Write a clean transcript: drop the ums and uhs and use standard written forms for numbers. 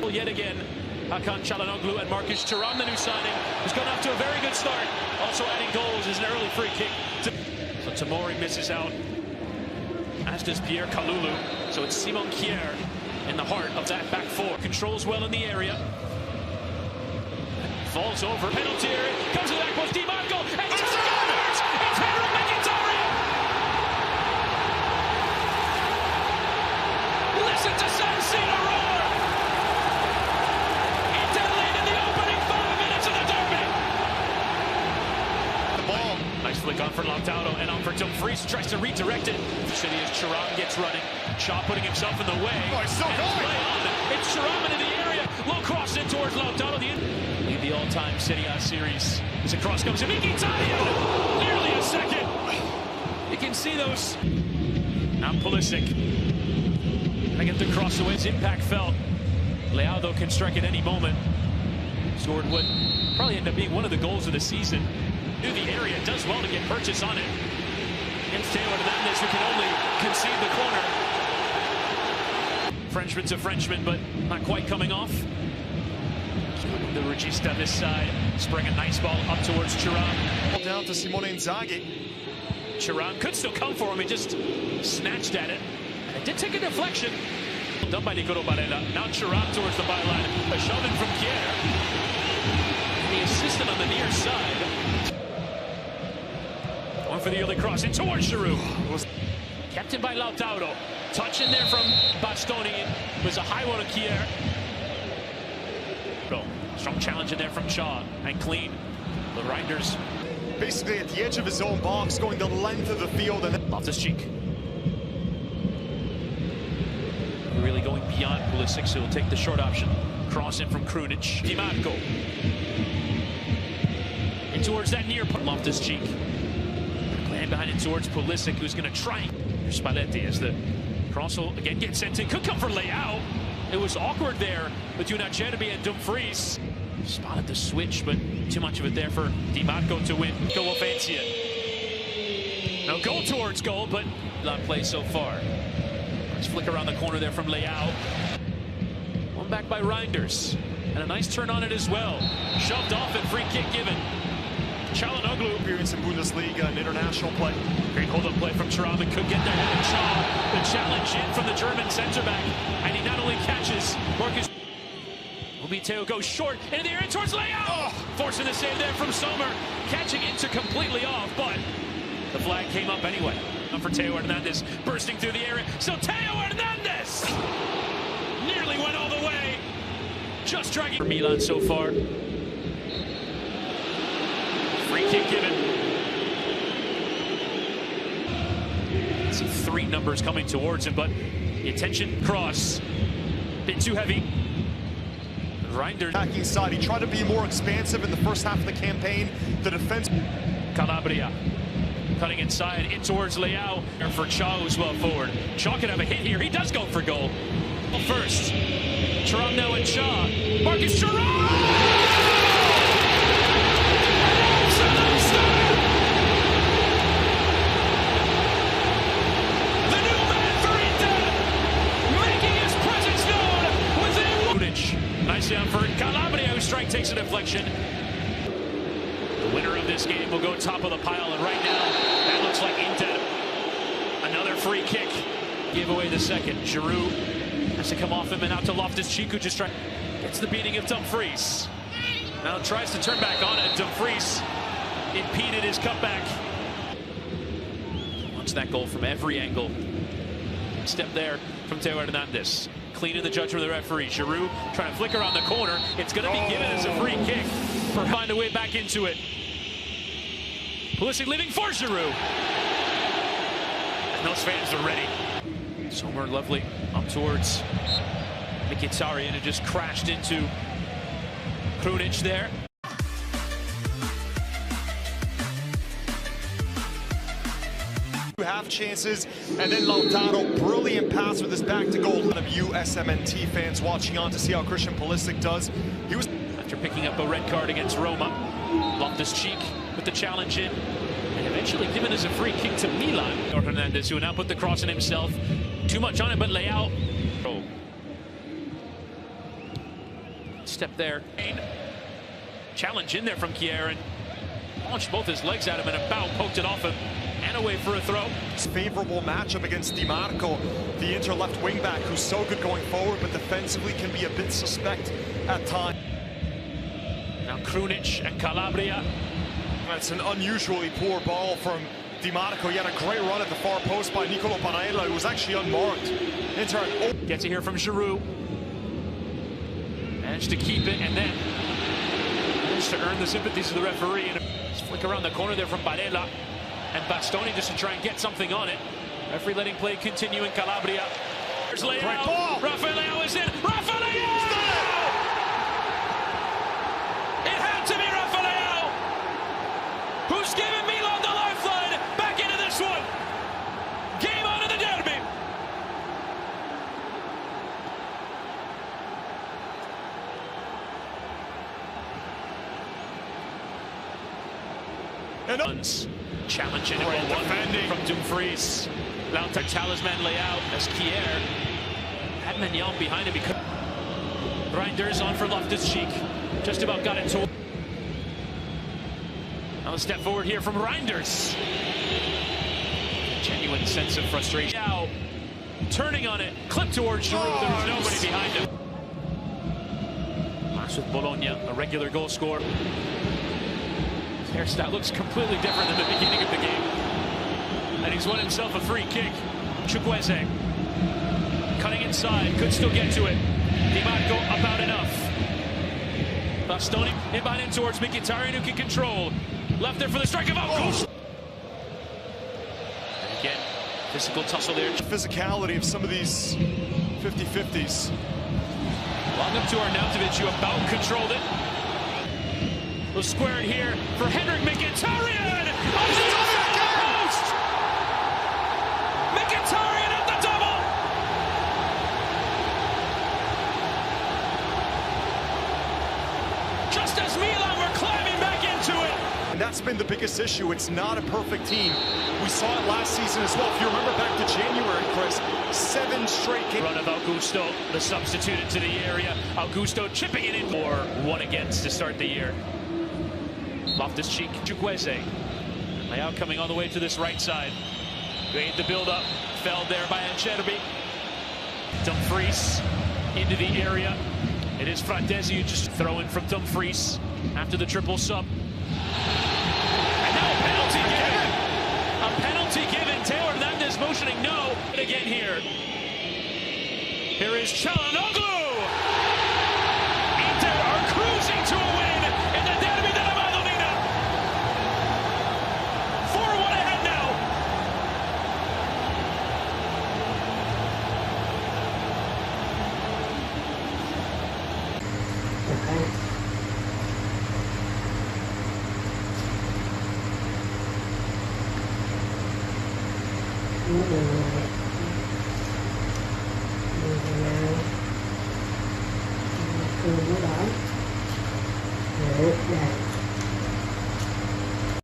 yet again. Hakan Çalhanoğlu and Marcus Thuram, the new signing, has gone off to a very good start. Also adding goals is an early free kick. So Tomori misses out, as does Pierre Kalulu. So it's Simon Kjær in the heart of that back four. Controls well in the area. Falls over, penalty area, comes to the back post, DiMarco, and it's scores! It's Henrik Mkhitaryan! Listen to San Siro roar! Inter lead in the opening 5 minutes of the derby! The ball. Nice flick on for Lautaro and on for Dumfries, tries to redirect it. City as Thuram gets running. Shaw putting himself in the way. Oh, he's still going! It's Thuram into the area, low cross in towards Lautaro. The all-time Serie A series. As the cross comes to Mkhitaryan, nearly a second. You can see those. Now Pulisic. I get the cross away. His impact felt. Leao, though, can strike at any moment. Scored what probably ended up being one of the goals of the season. Knew the area, does well to get purchase on it. Against Theo Hernandez, who can only concede the corner. Frenchman to Frenchman, but not quite coming off. The regista this side, sprang a nice ball up towards Thuram. Down to Simone Inzaghi. Thuram could still come for him, he just snatched at it. And it did take a deflection. Done by Nicolo Barella. Now Thuram towards the byline. A shove in from Kjær. The assistant on the near side. One for the early cross in towards Giroud. Kept in by Lautaro. Touch in there from Bastoni. It was a high one of Kjær. Strong challenge in there from Shaw, and clean. The Reinders basically at the edge of his own box, going the length of the field. And Loftus-Cheek. Really going beyond Pulisic, so he'll take the short option. Cross in from Krunic. DiMarco. In towards that near Loftus-Cheek. Playing behind it towards Pulisic, who's going to try. Here's Spalletti as the cross will again get sent in. Could come for Leao. It was awkward there between Acerbi and Dumfries. Spotted the switch, but too much of it there for DiMarco to win. Go offensive. No goal towards goal, but not play so far. Nice flick around the corner there from Leao. One back by Reinders. And a nice turn on it as well. Shoved off and free kick given. Çalhanoğlu experience in Bundesliga and international play. Great hold-up play from Thuram, and could get there. And Shaw, the challenge in from the German centre-back. And he not only catches, Marcus Teo goes short into the area towards Leao. Forcing the save there from Sommer. Catching Inter completely off, but the flag came up anyway. Up for Theo Hernandez, bursting through the area. So Theo Hernandez nearly went all the way. Just dragging for Milan so far. Free kick given. See 3 numbers coming towards him, but the attention cross. Bit too heavy. Reinders. Attacking side, he tried to be more expansive in the first half of the campaign. The defense. Calabria cutting inside, in towards Leao. And for Shaw, who's well forward. Shaw could have a hit here. He does go for goal. First, Thuram now and Shaw. Marcus Thuram! Nice down for Calabria, whose strike takes a deflection. The winner of this game will go top of the pile, and right now, that looks like Inter. Another free kick. Gave away the second. Giroud has to come off him and out to Loftus-Cheek, who just gets the beating of Dumfries. Now tries to turn back on it. Dumfries impeded his cutback. Wants that goal from every angle. Step there from Theo Hernandez. Clean in the judgment of the referee. Giroud trying to flick around the corner. It's going to be given as a free kick. Find a way back into it. Pulisic leaving for Giroud. And those fans are ready. Sommer lovely up towards Mkhitaryan, who just crashed into Krunic there. Half chances, and then Lautaro, brilliant pass with his back to goal. A lot of you SMNT fans watching on to see how Christian Pulisic does. He was after picking up a red card against Roma. Loftus-Cheek with the challenge in, and eventually given as a free kick to Milan. Hernandez, who will now put the cross in himself. Too much on it, but Leao. step there. Challenge in there from Kier and launched both his legs at him and about poked it off him and away for a throw. Favorable matchup against Di Marco, the Inter left wingback, who's so good going forward, but defensively can be a bit suspect at times. Now Krunic and Calabria. That's an unusually poor ball from Di Marco. He had a great run at the far post by Nicolo Panella, who was actually unmarked. Inter gets it here from Giroud. Managed to keep it and then managed to earn the sympathies of the referee. And just flick around the corner there from Barella. And Bastoni just to try and get something on it. Referee letting play continue in Calabria. There's Leao. Great ball. Rafael Leao is in. Rafael Leao! It had to be Rafael Leao, who's given Milan the lifeline back into this one. Game on in the derby. And challenging it defending from Dumfries. Lauter talisman layout as Kier had Mignon behind him. Because Reinders on for Loftus-Cheek. Just about got it to. Now a step forward here from Reinders. Genuine sense of frustration. Now turning on it, clip towards Giroud. There was nobody behind him. Last with Bologna, a regular goal scorer. His hairstyle looks completely different than the beginning of the game. And he's won himself a free kick. Chukwueze cutting inside, could still get to it. Di Marco about enough. Bastoni in behind him towards Mkhitaryan, who can control. Left there for the strike of Augusto. And again, physical tussle there. Physicality of some of these 50-50s. Long up to Arnautovic, who about controlled it. Was squared here for Henrik Mkhitaryan. Oh, the post! Mkhitaryan at the double. Just as Milan were climbing back into it. And that's been the biggest issue. It's not a perfect team. We saw it last season as well. If you remember back to January, Chris, 7 straight games. Run of Augusto, the substitute into the area. Augusto chipping it in for 1 against to start the year. Loftus-Cheek, Chukwueze. Leao coming all the way to this right side. Made the build-up, fell there by Acerbi. Dumfries into the area. It is Fratesi who just throwing from Dumfries after the triple sub. And now a penalty given. A penalty given. Taylor Hernandez motioning no. And again here. Here is Çalhanoğlu. Inter are cruising to a win in the derby della Madonnina. 4-1 ahead now. Đó. Đấy.